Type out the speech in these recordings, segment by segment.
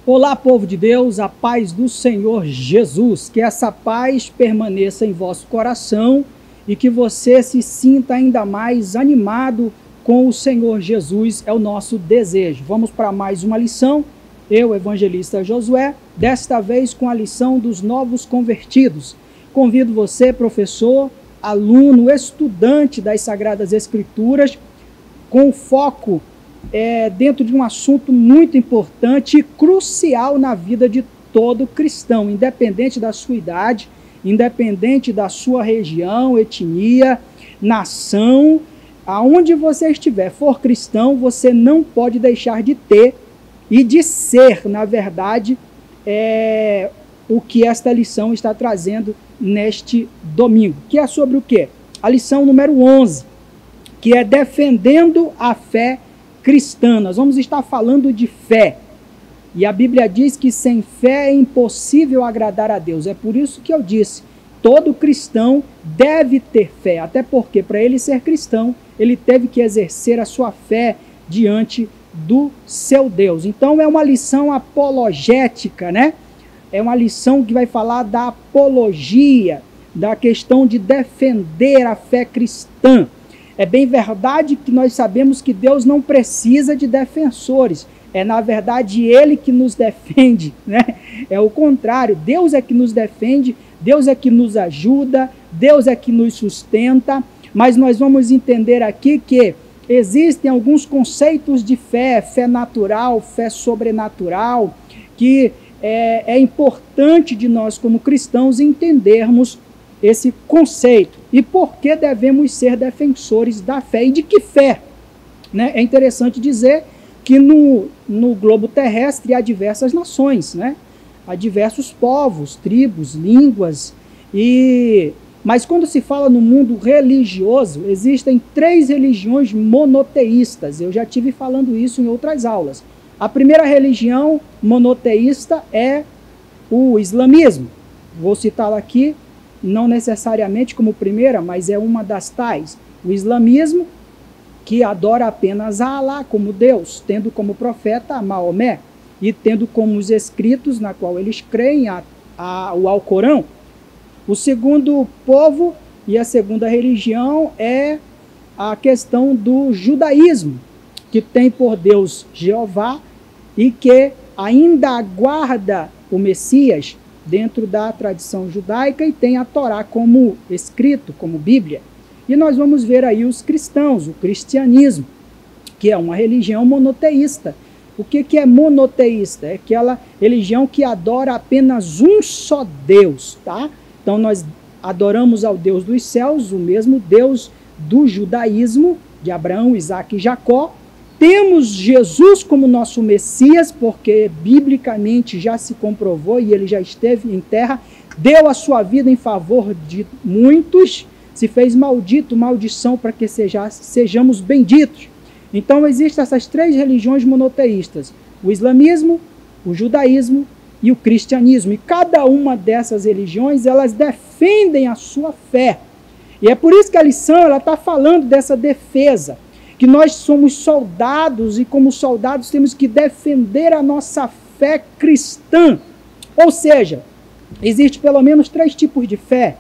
Olá, povo de Deus, a paz do Senhor Jesus, que essa paz permaneça em vosso coração e que você se sinta ainda mais animado com o Senhor Jesus, é o nosso desejo. Vamos para mais uma lição, eu, evangelista Josué, desta vez com a lição dos novos convertidos. Convido você, professor, aluno, estudante das Sagradas Escrituras, com foco dentro de um assunto muito importante e crucial na vida de todo cristão, independente da sua idade, independente da sua região, etnia, nação, aonde você estiver, for cristão, você não pode deixar de ter e de ser, na verdade, o que esta lição está trazendo neste domingo, que é sobre o quê? A lição número 11, que é defendendo a fé cristã. Nós vamos estar falando de fé. E a Bíblia diz que sem fé é impossível agradar a Deus. É por isso que eu disse, todo cristão deve ter fé. Até porque para ele ser cristão, ele teve que exercer a sua fé diante do seu Deus. Então é uma lição apologética, né? É uma lição que vai falar da apologia, da questão de defender a fé cristã. É bem verdade que nós sabemos que Deus não precisa de defensores. É, na verdade, Ele que nos defende, né? É o contrário. Deus é que nos defende, Deus é que nos ajuda, Deus é que nos sustenta. Mas nós vamos entender aqui que existem alguns conceitos de fé, fé natural, fé sobrenatural, que é importante de nós como cristãos entendermos esse conceito. E por que devemos ser defensores da fé? E de que fé? Né? É interessante dizer que no globo terrestre há diversas nações, né? Há diversos povos, tribos, línguas. Mas quando se fala no mundo religioso, existem 3 religiões monoteístas. Eu já estive falando isso em outras aulas. A primeira religião monoteísta é o islamismo. Vou citá-la aqui, não necessariamente como primeira, mas é uma das tais. O islamismo, que adora apenas a Alá como Deus, tendo como profeta Maomé, e tendo como os escritos na qual eles creem o Alcorão. O segundo povo e a segunda religião é a questão do judaísmo, que tem por Deus Jeová e que ainda aguarda o Messias dentro da tradição judaica e tem a Torá como escrito, como Bíblia. E nós vamos ver aí os cristãos, o cristianismo, que é uma religião monoteísta. O que é monoteísta? É aquela religião que adora apenas um só Deus, tá? Então nós adoramos ao Deus dos céus, o mesmo Deus do judaísmo, de Abraão, Isaque e Jacó. Temos Jesus como nosso Messias, porque biblicamente já se comprovou e ele já esteve em terra, deu a sua vida em favor de muitos, se fez maldito, maldição para que sejamos benditos. Então existem essas 3 religiões monoteístas, o islamismo, o judaísmo e o cristianismo. E cada uma dessas religiões, elas defendem a sua fé. E é por isso que a lição está falando dessa defesa, que nós somos soldados e como soldados temos que defender a nossa fé cristã. Ou seja, existe pelo menos 3 tipos de fé.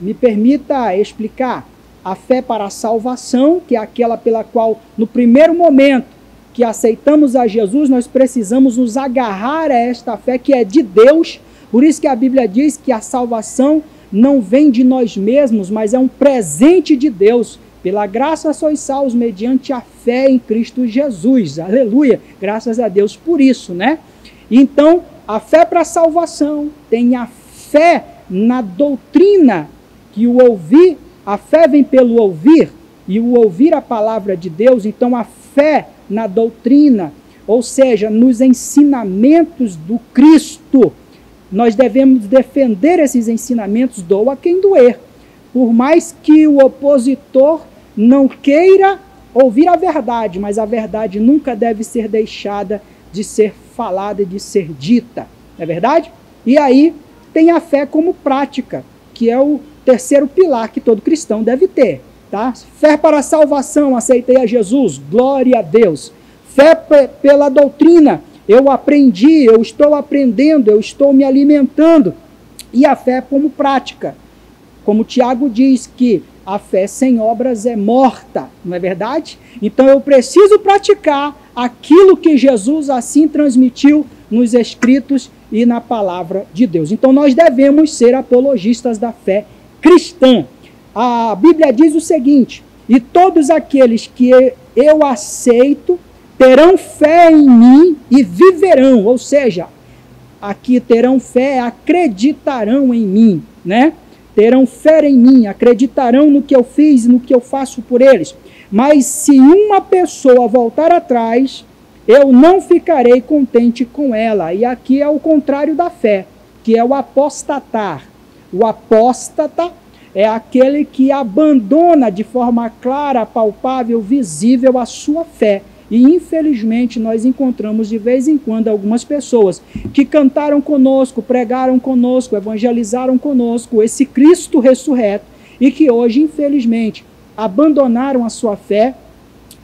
Me permita explicar. A fé para a salvação, que é aquela pela qual no primeiro momento que aceitamos a Jesus, nós precisamos nos agarrar a esta fé que é de Deus. Por isso que a Bíblia diz que a salvação não vem de nós mesmos, mas é um presente de Deus. Pela graça sois salvos mediante a fé em Cristo Jesus. Aleluia! Graças a Deus por isso, né? Então, a fé para a salvação tem a fé na doutrina, que o ouvir, a fé vem pelo ouvir, e o ouvir a palavra de Deus. Então, a fé na doutrina, ou seja, nos ensinamentos do Cristo. Nós devemos defender esses ensinamentos, doa quem doer. Por mais que o opositor não queira ouvir a verdade, mas a verdade nunca deve ser deixada de ser falada e de ser dita. Não é verdade? E aí tem a fé como prática, que é o terceiro pilar que todo cristão deve ter. Tá? Fé para a salvação, aceitei a Jesus, glória a Deus. Fé pela doutrina, eu aprendi, eu estou aprendendo, eu estou me alimentando. E a fé como prática. Como Tiago diz que a fé sem obras é morta, não é verdade? Então eu preciso praticar aquilo que Jesus assim transmitiu nos escritos e na palavra de Deus. Então nós devemos ser apologistas da fé cristã. A Bíblia diz o seguinte: e todos aqueles que eu aceito terão fé em mim e viverão. Ou seja, aqui terão fé, acreditarão em mim, né? Terão fé em mim, acreditarão no que eu fiz e no que eu faço por eles. Mas se uma pessoa voltar atrás, eu não ficarei contente com ela. E aqui é o contrário da fé, que é o apostatar. O apóstata é aquele que abandona de forma clara, palpável, visível a sua fé. E infelizmente nós encontramos de vez em quando algumas pessoas que cantaram conosco, pregaram conosco, evangelizaram conosco esse Cristo ressurreto e que hoje infelizmente abandonaram a sua fé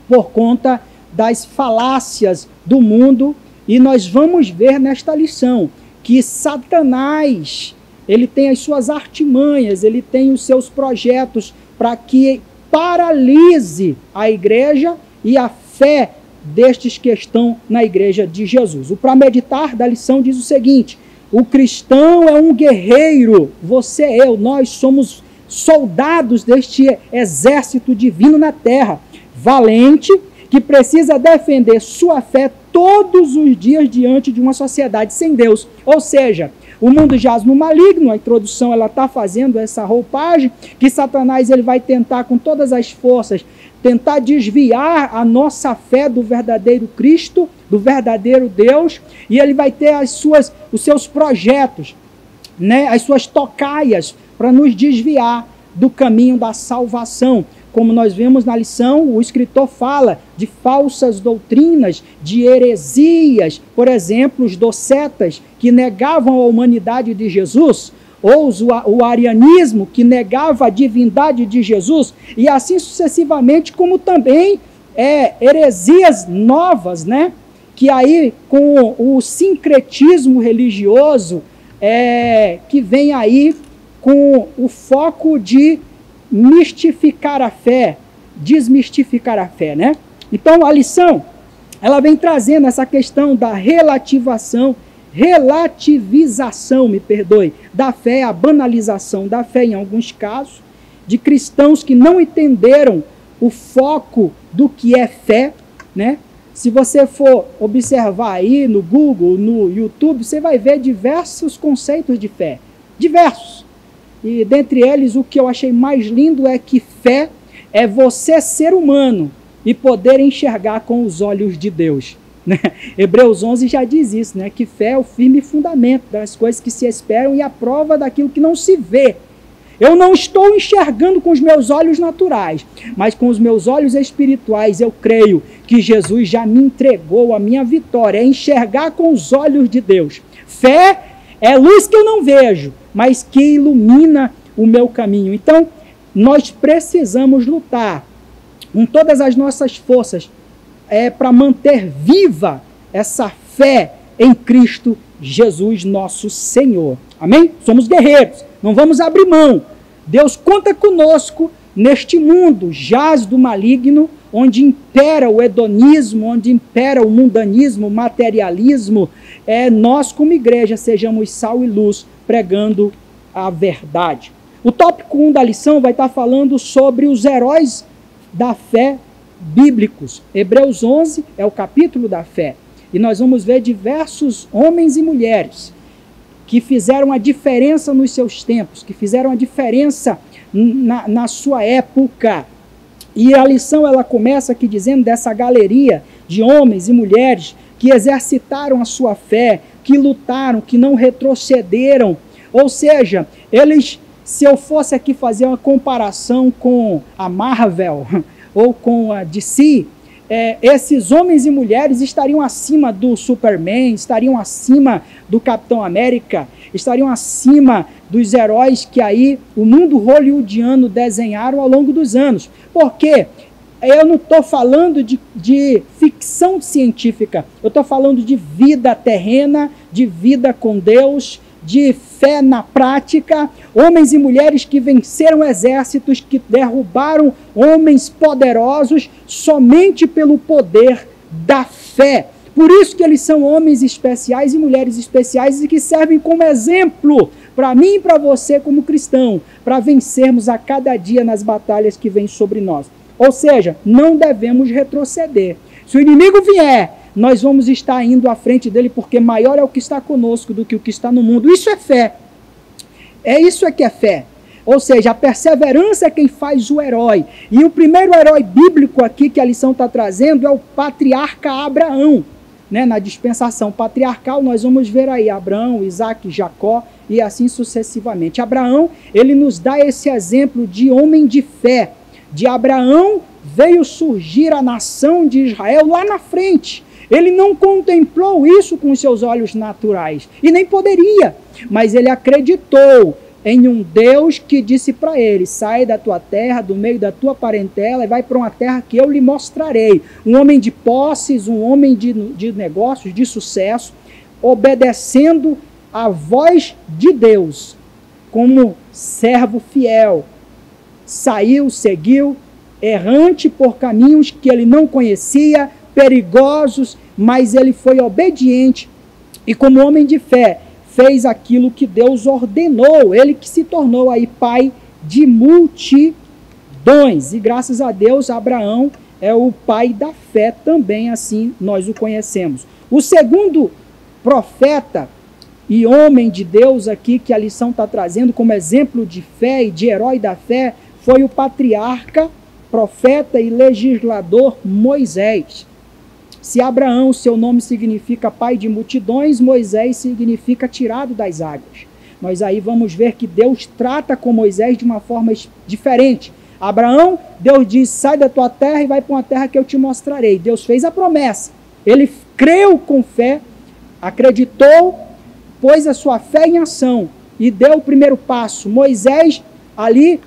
por conta das falácias do mundo. E nós vamos ver nesta lição que Satanás, ele tem as suas artimanhas, ele tem os seus projetos para que paralise a igreja e a fé destes que estão na igreja de Jesus. O para meditar da lição diz o seguinte: o cristão é um guerreiro, você, eu, nós somos soldados deste exército divino na terra, valente, que precisa defender sua fé todos os dias diante de uma sociedade sem Deus. Ou seja, o mundo jaz no maligno. A introdução ela está fazendo essa roupagem que Satanás ele vai tentar com todas as forças tentar desviar a nossa fé do verdadeiro Cristo, do verdadeiro Deus, e ele vai ter os seus projetos, né, as suas tocaias para nos desviar do caminho da salvação. Como nós vemos na lição, o escritor fala de falsas doutrinas, de heresias, por exemplo, os docetas que negavam a humanidade de Jesus, ou o arianismo que negava a divindade de Jesus, e assim sucessivamente, como também heresias novas, né? Que aí com o sincretismo religioso que vem aí com o foco de mistificar a fé, desmistificar a fé, né? Então a lição, ela vem trazendo essa questão da relativização, da fé, a banalização da fé em alguns casos, de cristãos que não entenderam o foco do que é fé, né? Se você for observar aí no Google, no YouTube, você vai ver diversos conceitos de fé, diversos. E dentre eles, o que eu achei mais lindo é que fé é você ser humano e poder enxergar com os olhos de Deus. Né? Hebreus 11 já diz isso, né? Que fé é o firme fundamento das coisas que se esperam e a prova daquilo que não se vê. Eu não estou enxergando com os meus olhos naturais, mas com os meus olhos espirituais eu creio que Jesus já me entregou a minha vitória, é enxergar com os olhos de Deus. Fé é luz que eu não vejo, mas que ilumina o meu caminho. Então, nós precisamos lutar com todas as nossas forças para manter viva essa fé em Cristo Jesus, nosso Senhor. Amém? Somos guerreiros, não vamos abrir mão. Deus conta conosco neste mundo jaz do maligno, onde impera o hedonismo, onde impera o mundanismo, o materialismo. Nós, como igreja, sejamos sal e luz, pregando a verdade. O tópico 1 da lição vai estar falando sobre os heróis da fé bíblicos. Hebreus 11 é o capítulo da fé. E nós vamos ver diversos homens e mulheres que fizeram a diferença nos seus tempos, que fizeram a diferença na sua época. E a lição ela começa aqui dizendo dessa galeria de homens e mulheres que exercitaram a sua fé, que lutaram, que não retrocederam. Ou seja, eles, se eu fosse aqui fazer uma comparação com a Marvel ou com a DC, esses homens e mulheres estariam acima do Superman, estariam acima do Capitão América, estariam acima dos heróis que aí o mundo hollywoodiano desenharam ao longo dos anos. Porque Eu não estou falando de ficção científica, eu estou falando de vida terrena, de vida com Deus, de fé na prática, homens e mulheres que venceram exércitos, que derrubaram homens poderosos somente pelo poder da fé. Por isso que eles são homens especiais e mulheres especiais e que servem como exemplo para mim e para você como cristão, para vencermos a cada dia nas batalhas que vêm sobre nós. Ou seja, não devemos retroceder. Se o inimigo vier, nós vamos estar indo à frente dele, porque maior é o que está conosco do que o que está no mundo. Isso é fé. Isso que é fé. Ou seja, a perseverança é quem faz o herói. E o primeiro herói bíblico aqui que a lição está trazendo é o patriarca Abraão. Na dispensação patriarcal, nós vamos ver aí Abraão, Isaac, Jacó e assim sucessivamente. Abraão, ele nos dá esse exemplo de homem de fé. De Abraão veio surgir a nação de Israel lá na frente. Ele não contemplou isso com os seus olhos naturais, e nem poderia, mas ele acreditou em um Deus que disse para ele: sai da tua terra, do meio da tua parentela, e vai para uma terra que eu lhe mostrarei. Um homem de posses, um homem de negócios, de sucesso, obedecendo a voz de Deus, como servo fiel. Saiu, seguiu, errante por caminhos que ele não conhecia, perigosos, mas ele foi obediente e, como homem de fé, fez aquilo que Deus ordenou. Ele que se tornou aí pai de multidões. E graças a Deus, Abraão é o pai da fé também, assim nós o conhecemos. O segundo profeta e homem de Deus aqui que a lição está trazendo como exemplo de fé e de herói da fé foi o patriarca, profeta e legislador Moisés. Se Abraão, seu nome significa pai de multidões, Moisés significa tirado das águas. Nós aí vamos ver que Deus trata com Moisés de uma forma diferente. Abraão, Deus diz: sai da tua terra e vai para uma terra que eu te mostrarei. Deus fez a promessa. Ele creu com fé, acreditou, pôs a sua fé em ação e deu o primeiro passo. Moisés ali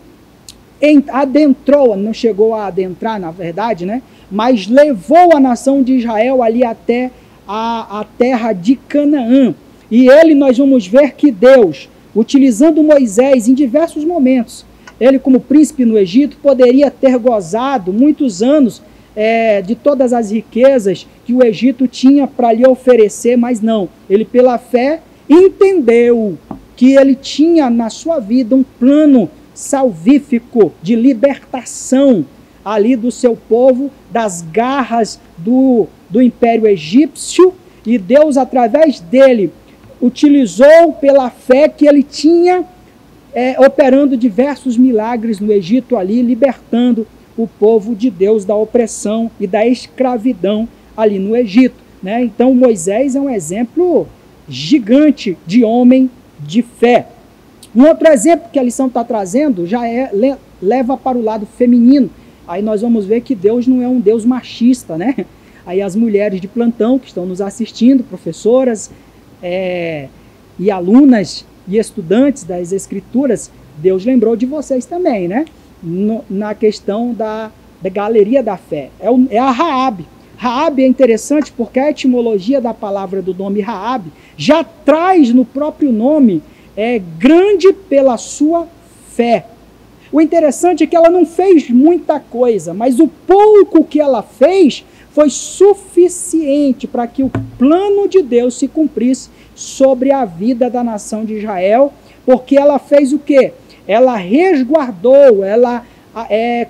adentrou, não chegou a adentrar na verdade, mas levou a nação de Israel ali até a terra de Canaã. E nós vamos ver que Deus, utilizando Moisés em diversos momentos, ele como príncipe no Egito poderia ter gozado muitos anos de todas as riquezas que o Egito tinha para lhe oferecer, mas não, ele pela fé entendeu que ele tinha na sua vida um plano salvífico de libertação ali do seu povo, das garras do Império Egípcio, e Deus, através dele, utilizou pela fé que ele tinha, operando diversos milagres no Egito ali, libertando o povo de Deus da opressão e da escravidão ali no Egito. Então Moisés é um exemplo gigante de homem de fé. Um outro exemplo que a lição está trazendo já leva para o lado feminino. Aí nós vamos ver que Deus não é um Deus machista, Aí as mulheres de plantão que estão nos assistindo, professoras e alunas e estudantes das Escrituras, Deus lembrou de vocês também, na questão da galeria da fé. É a Raabe. Raabe é interessante porque a etimologia da palavra do nome Raabe já traz no próprio nome grande pela sua fé. O interessante é que ela não fez muita coisa, mas o pouco que ela fez foi suficiente para que o plano de Deus se cumprisse sobre a vida da nação de Israel, porque ela fez o quê? Ela resguardou, ela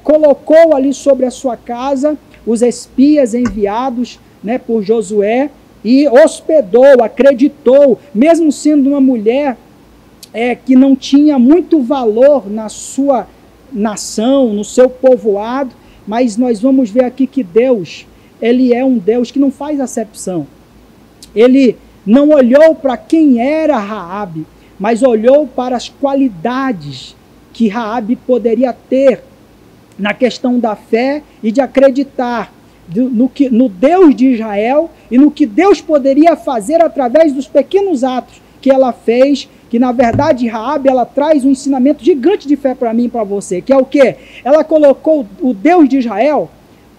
colocou ali sobre a sua casa os espias enviados por Josué e hospedou, acreditou, mesmo sendo uma mulher que não tinha muito valor na sua nação, no seu povoado, mas nós vamos ver aqui que Deus, ele é um Deus que não faz acepção. Ele não olhou para quem era Raabe, mas olhou para as qualidades que Raabe poderia ter na questão da fé e de acreditar no Deus de Israel e no que Deus poderia fazer através dos pequenos atos que ela fez, que na verdade Raabe, ela traz um ensinamento gigante de fé para mim e para você, que é o quê? Ela colocou o Deus de Israel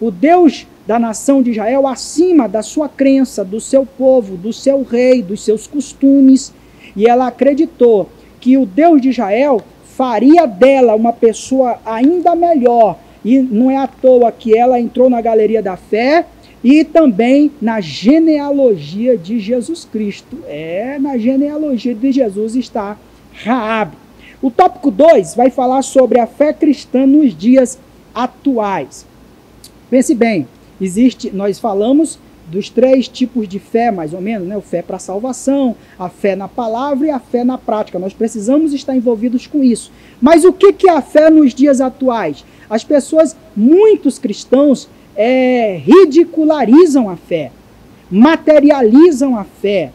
o Deus da nação de Israel acima da sua crença, do seu povo, do seu rei, dos seus costumes. E ela acreditou que o Deus de Israel faria dela uma pessoa ainda melhor. E não é à toa que ela entrou na galeria da fé e também na genealogia de Jesus Cristo. Na genealogia de Jesus está Raabe. O tópico 2 vai falar sobre a fé cristã nos dias atuais. Pense bem, nós falamos dos 3 tipos de fé, mais ou menos, né? O fé para a salvação, a fé na palavra e a fé na prática. Nós precisamos estar envolvidos com isso. Mas o que é a fé nos dias atuais? As pessoas, muitos cristãos, ridicularizam a fé, materializam a fé.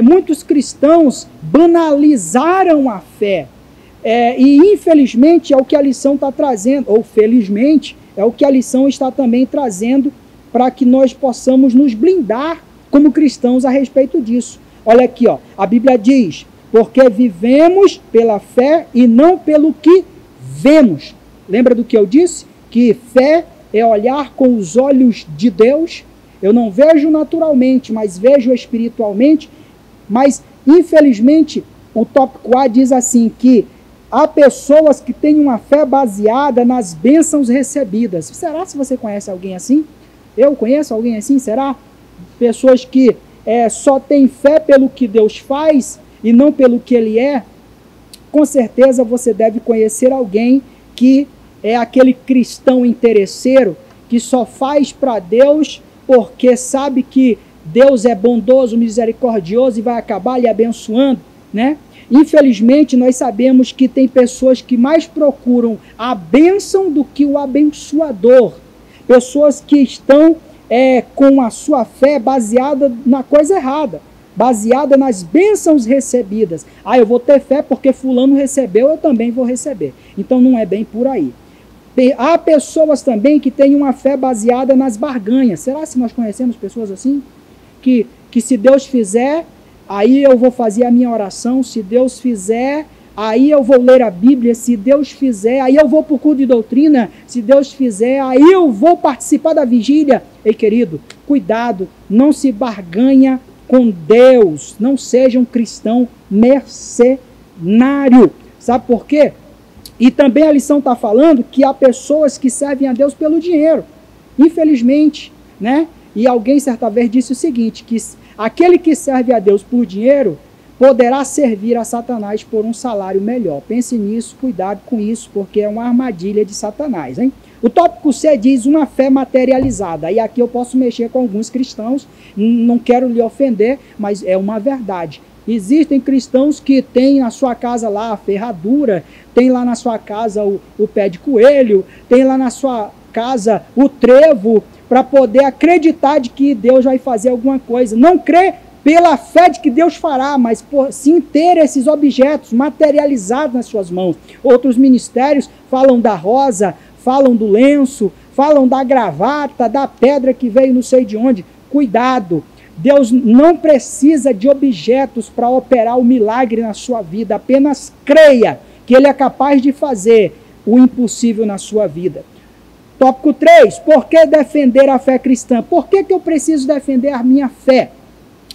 Muitos cristãos banalizaram a fé. E infelizmente é o que a lição está trazendo, ou felizmente é o que a lição está também trazendo, para que nós possamos nos blindar como cristãos a respeito disso. Olha aqui, ó, a Bíblia diz, porque vivemos pela fé e não pelo que vemos. Lembra do que eu disse? Que fé é olhar com os olhos de Deus. Eu não vejo naturalmente, mas vejo espiritualmente. Mas, infelizmente, o tópico A diz assim, que há pessoas que têm uma fé baseada nas bênçãos recebidas. Será que você conhece alguém assim? Eu conheço alguém assim, será? Pessoas que só têm fé pelo que Deus faz e não pelo que Ele é. Com certeza você deve conhecer alguém que é aquele cristão interesseiro que só faz para Deus porque sabe que Deus é bondoso, misericordioso e vai acabar lhe abençoando, né? Infelizmente, nós sabemos que tem pessoas que mais procuram a bênção do que o abençoador. Pessoas que estão com a sua fé baseada na coisa errada, baseada nas bênçãos recebidas. Eu vou ter fé porque fulano recebeu, eu também vou receber. Então não é bem por aí. Há pessoas também que têm uma fé baseada nas barganhas. Será que nós conhecemos pessoas assim? Que se Deus fizer, aí eu vou fazer a minha oração. Se Deus fizer, aí eu vou ler a Bíblia. Se Deus fizer, aí eu vou para o culto de doutrina. Se Deus fizer, aí eu vou participar da vigília. Ei, querido, cuidado, não se barganha com Deus. Não seja um cristão mercenário. Sabe por quê? E também a lição está falando que há pessoas que servem a Deus pelo dinheiro. Infelizmente, né? E alguém certa vez disse o seguinte, que aquele que serve a Deus por dinheiro poderá servir a Satanás por um salário melhor. Pense nisso, cuidado com isso, porque é uma armadilha de Satanás, hein? O tópico C diz uma fé materializada. E aqui eu posso mexer com alguns cristãos, não quero lhe ofender, mas é uma verdade. Existem cristãos que têm na sua casa lá a ferradura, tem lá na sua casa o pé de coelho, tem lá na sua casa o trevo, para poder acreditar de que Deus vai fazer alguma coisa. Não crê pela fé de que Deus fará, mas por sim ter esses objetos materializados nas suas mãos. Outros ministérios falam da rosa, falam do lenço, falam da gravata, da pedra que veio não sei de onde. Cuidado! Deus não precisa de objetos para operar o milagre na sua vida. Apenas creia que Ele é capaz de fazer o impossível na sua vida. Tópico 3. Por que defender a fé cristã? Por que eu preciso defender a minha fé?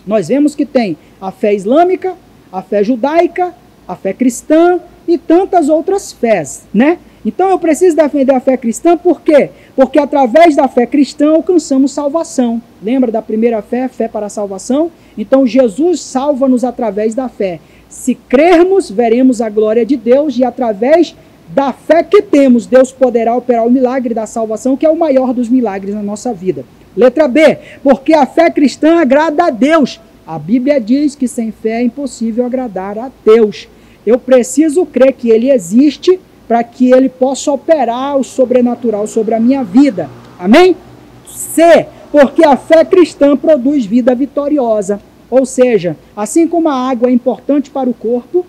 Nós vemos que tem a fé islâmica, a fé judaica, a fé cristã e tantas outras fés, né? Então eu preciso defender a fé cristã, por quê? Porque através da fé cristã alcançamos salvação. Lembra da primeira fé, fé para a salvação? Então Jesus salva-nos através da fé. Se crermos, veremos a glória de Deus e através da fé que temos, Deus poderá operar o milagre da salvação, que é o maior dos milagres na nossa vida. Letra B, porque a fé cristã agrada a Deus. A Bíblia diz que sem fé é impossível agradar a Deus. Eu preciso crer que Ele existe para que Ele possa operar o sobrenatural sobre a minha vida. Amém? C, porque a fé cristã produz vida vitoriosa. Ou seja, assim como a água é importante para o corpo,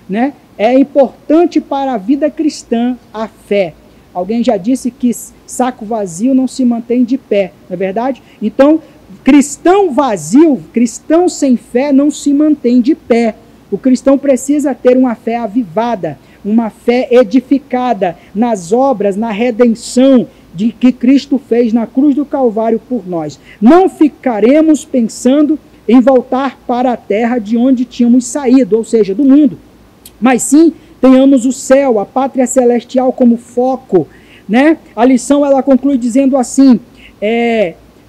né? É importante para a vida cristã a fé. Alguém já disse que saco vazio não se mantém de pé, não é verdade? Então, cristão vazio, cristão sem fé não se mantém de pé. O cristão precisa ter uma fé avivada, uma fé edificada nas obras, na redenção de que Cristo fez na cruz do Calvário por nós. Não ficaremos pensando em voltar para a terra de onde tínhamos saído, ou seja, do mundo, mas sim tenhamos o céu, a pátria celestial como foco, né? A lição ela conclui dizendo assim,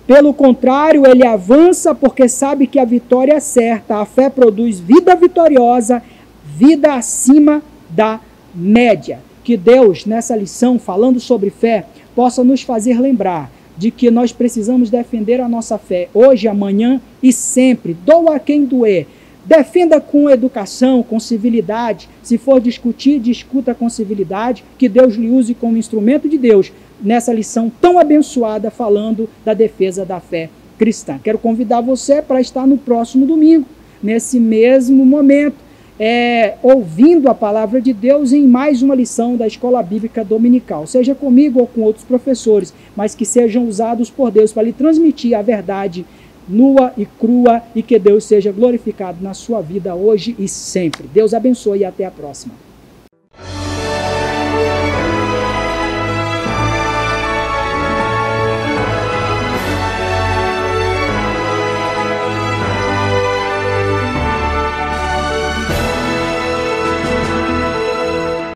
pelo contrário, ele avança porque sabe que a vitória é certa. A fé produz vida vitoriosa, vida acima da média. Que Deus, nessa lição, falando sobre fé, possa nos fazer lembrar de que nós precisamos defender a nossa fé hoje, amanhã e sempre. Doa quem doer. Defenda com educação, com civilidade. Se for discutir, discuta com civilidade. Que Deus lhe use como instrumento de Deus nessa lição tão abençoada falando da defesa da fé cristã. Quero convidar você para estar no próximo domingo, nesse mesmo momento, ouvindo a palavra de Deus em mais uma lição da Escola Bíblica Dominical. Seja comigo ou com outros professores, mas que sejam usados por Deus para lhe transmitir a verdade nua e crua e que Deus seja glorificado na sua vida hoje e sempre. Deus abençoe e até a próxima.